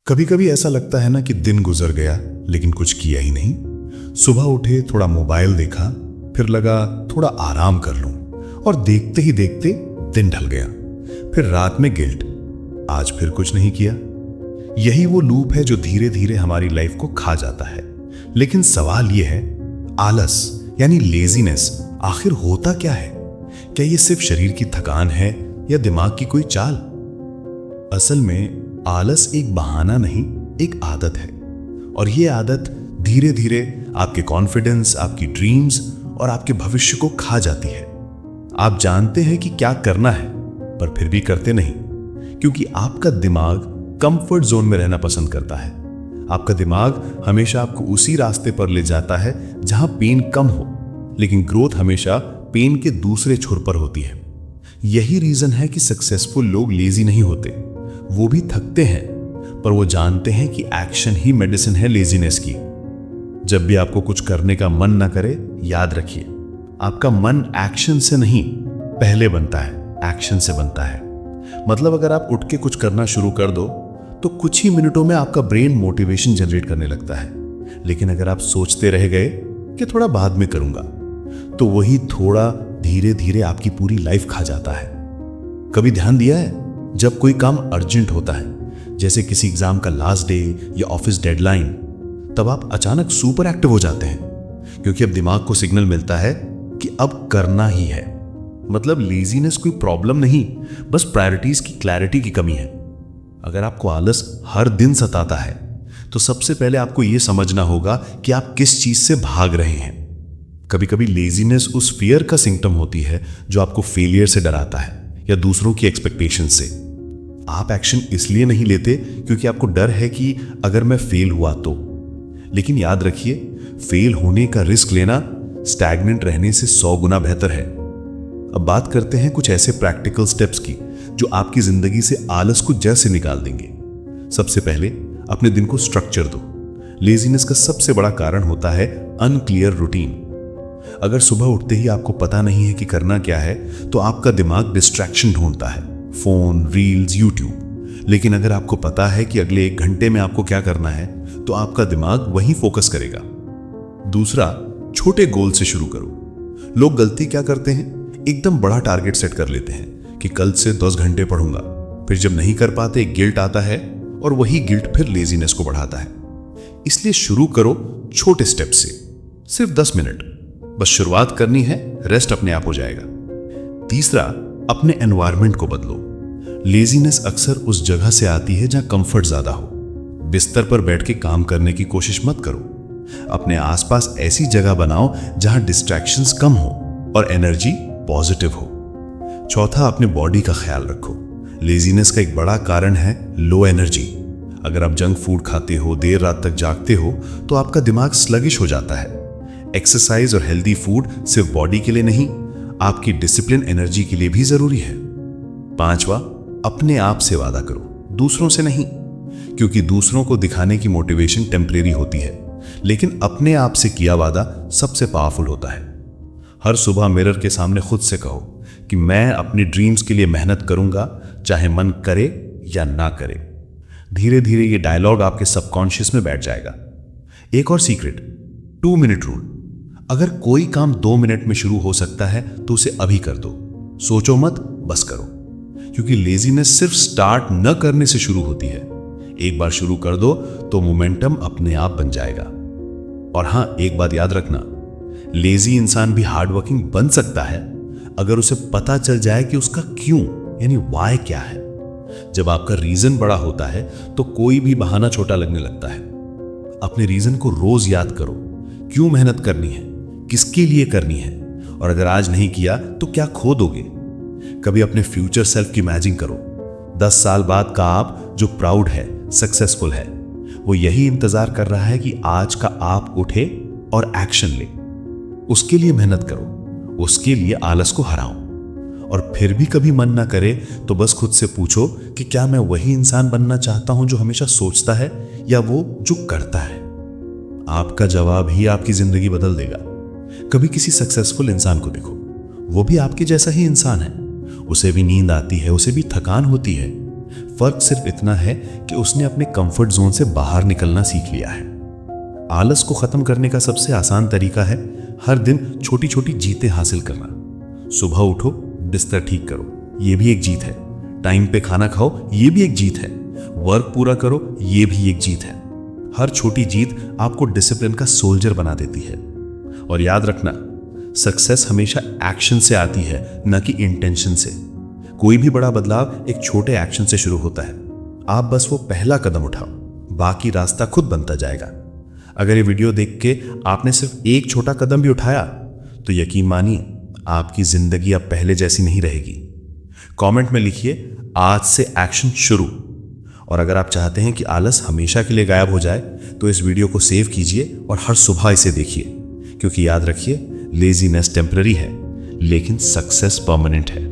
कभी कभी ऐसा लगता है ना कि दिन गुजर गया लेकिन कुछ किया ही नहीं। सुबह उठे, थोड़ा मोबाइल देखा, फिर लगा थोड़ा आराम कर लूं, और देखते ही देखते दिन ढल गया। फिर रात में गिल्ट, आज फिर कुछ नहीं किया। यही वो लूप है जो धीरे धीरे हमारी लाइफ को खा जाता है। लेकिन सवाल यह है, आलस यानी लेजीनेस आखिर होता क्या है? क्या ये सिर्फ शरीर की थकान है या दिमाग की कोई चाल? असल में आलस एक बहाना नहीं, एक आदत है। और ये आदत धीरे धीरे आपके कॉन्फिडेंस, आपकी ड्रीम्स और आपके भविष्य को खा जाती है। आप जानते हैं कि क्या करना है, पर फिर भी करते नहीं, क्योंकि आपका दिमाग कंफर्ट जोन में रहना पसंद करता है। आपका दिमाग हमेशा आपको उसी रास्ते पर ले जाता है जहां पेन कम हो, लेकिन ग्रोथ हमेशा पेन के दूसरे छोर पर होती है। यही रीजन है कि सक्सेसफुल लोग लेजी नहीं होते, वो भी थकते हैं, पर वो जानते हैं कि एक्शन ही मेडिसिन है लेजीनेस की। जब भी आपको कुछ करने का मन ना करे, याद रखिए, आपका मन एक्शन से नहीं पहले बनता है, एक्शन से बनता है। मतलब अगर आप उठ के कुछ करना शुरू कर दो तो कुछ ही मिनटों में आपका ब्रेन मोटिवेशन जनरेट करने लगता है। लेकिन अगर आप सोचते रह गए कि थोड़ा बाद में करूंगा, तो वही थोड़ा धीरे धीरे आपकी पूरी लाइफ खा जाता है। कभी ध्यान दिया है, जब कोई काम अर्जेंट होता है, जैसे किसी एग्जाम का लास्ट डे या ऑफिस डेडलाइन, तब आप अचानक सुपर एक्टिव हो जाते हैं, क्योंकि अब दिमाग को सिग्नल मिलता है कि अब करना ही है। मतलब लेजीनेस कोई प्रॉब्लम नहीं, बस प्रायोरिटीज की क्लैरिटी की कमी है। अगर आपको आलस हर दिन सताता है, तो सबसे पहले आपको यह समझना होगा कि आप किस चीज से भाग रहे हैं। कभी कभी लेजीनेस उस फियर का सिम्टम होती है जो आपको फेलियर से डराता है या दूसरों की एक्सपेक्टेशन से। आप एक्शन इसलिए नहीं लेते क्योंकि आपको डर है कि अगर मैं फेल हुआ तो। लेकिन याद रखिए, फेल होने का रिस्क लेना स्टैग्नेंट रहने से 100 गुना बेहतर है। अब बात करते हैं कुछ ऐसे प्रैक्टिकल स्टेप्स की जो आपकी जिंदगी से आलस को जड़ से निकाल देंगे। सबसे पहले अपने दिन को स्ट्रक्चर दो। लेजीनेस का सबसे बड़ा कारण होता है अनक्लियर रूटीन। अगर सुबह उठते ही आपको पता नहीं है कि करना क्या है, तो आपका दिमाग डिस्ट्रैक्शन ढूंढता है, फोन, रील्स, यूट्यूब। लेकिन अगर आपको पता है कि अगले 1 घंटे में आपको क्या करना है, तो आपका दिमाग वहीं फोकस करेगा। दूसरा, छोटे गोल से शुरू करो। लोग गलती क्या करते हैं, एकदम बड़ा टारगेट सेट कर लेते हैं कि कल से 10 घंटे पढ़ूंगा। फिर जब नहीं कर पाते, गिल्ट आता है, और वही गिल्ट फिर लेजीनेस को बढ़ाता है। इसलिए शुरू करो छोटे स्टेप से, सिर्फ 10 मिनट। बस शुरुआत करनी है, रेस्ट अपने आप हो जाएगा। तीसरा, अपने एनवायरनमेंट को बदलो। लेजीनेस अक्सर उस जगह से आती है जहां कंफर्ट ज्यादा हो। बिस्तर पर बैठ के काम करने की कोशिश मत करो। अपने आसपास ऐसी जगह बनाओ जहां डिस्ट्रैक्शंस कम हो और एनर्जी पॉजिटिव हो। चौथा, अपने बॉडी का ख्याल रखो। लेजीनेस का एक बड़ा कारण है लो एनर्जी। अगर आप जंक फूड खाते हो, देर रात तक जागते हो, तो आपका दिमाग स्लगिश हो जाता है। एक्सरसाइज और हेल्दी फूड सिर्फ बॉडी के लिए नहीं, आपकी डिसिप्लिन एनर्जी के लिए भी जरूरी है। पांचवा, अपने आप से वादा करो, दूसरों से नहीं, क्योंकि दूसरों को दिखाने की मोटिवेशन टेम्परेरी होती है, लेकिन अपने आप से किया वादा सबसे पावरफुल होता है। हर सुबह मिरर के सामने खुद से कहो कि मैं अपनी ड्रीम्स के लिए मेहनत करूंगा, चाहे मन करे या ना करे। धीरे धीरे ये डायलॉग आपके सबकॉन्शियस में बैठ जाएगा। एक और सीक्रेट, 2 मिनट रूल। अगर कोई काम 2 मिनट में शुरू हो सकता है तो उसे अभी कर दो। सोचो मत, बस करो। क्योंकि लेजीनेस सिर्फ स्टार्ट न करने से शुरू होती है। एक बार शुरू कर दो तो मोमेंटम अपने आप बन जाएगा। और हां, एक बात याद रखना, लेजी इंसान भी हार्डवर्किंग बन सकता है अगर उसे पता चल जाए कि उसका क्यों यानी वाई क्या है। जब आपका रीजन बड़ा होता है तो कोई भी बहाना छोटा लगने लगता है। अपने रीजन को रोज याद करो। क्यों मेहनत करनी है, किसके लिए करनी है, और अगर आज नहीं किया तो क्या खो दोगे। कभी अपने फ्यूचर सेल्फ की इमेजिन करो। 10 साल बाद का आप जो प्राउड है, सक्सेसफुल है, वो यही इंतजार कर रहा है कि आज का आप उठे और एक्शन ले। उसके लिए मेहनत करो, उसके लिए आलस को हराओ। और फिर भी कभी मन ना करे तो बस खुद से पूछो कि क्या मैं वही इंसान बनना चाहता हूं जो हमेशा सोचता है, या वो जो करता है। आपका जवाब ही आपकी जिंदगी बदल देगा। कभी किसी सक्सेसफुल इंसान को देखो, वो भी आपके जैसा ही इंसान है। उसे भी नींद आती है, उसे भी थकान होती है, फर्क सिर्फ इतना है कि उसने अपने कंफर्ट जोन से बाहर निकलना सीख लिया है। आलस को खत्म करने का सबसे आसान तरीका है हर दिन छोटी छोटी जीतें हासिल करना। सुबह उठो, बिस्तर ठीक करो, यह भी एक जीत है। टाइम पे खाना खाओ, यह भी एक जीत है। वर्क पूरा करो, यह भी एक जीत है। हर छोटी जीत आपको डिसिप्लिन का सोल्जर बना देती है। और याद रखना, सक्सेस हमेशा एक्शन से आती है, न कि इंटेंशन से। कोई भी बड़ा बदलाव एक छोटे एक्शन से शुरू होता है। आप बस वो पहला कदम उठाओ, बाकी रास्ता खुद बनता जाएगा। अगर ये वीडियो देख के आपने सिर्फ एक छोटा कदम भी उठाया तो यकीन मानिए आपकी जिंदगी अब पहले जैसी नहीं रहेगी। कमेंट में लिखिए आज से एक्शन शुरू। और अगर आप चाहते हैं कि आलस हमेशा के लिए गायब हो जाए तो इस वीडियो को सेव कीजिए और हर सुबह इसे देखिए, क्योंकि याद रखिए लेजीनेस टेम्पररी है लेकिन सक्सेस परमानेंट है।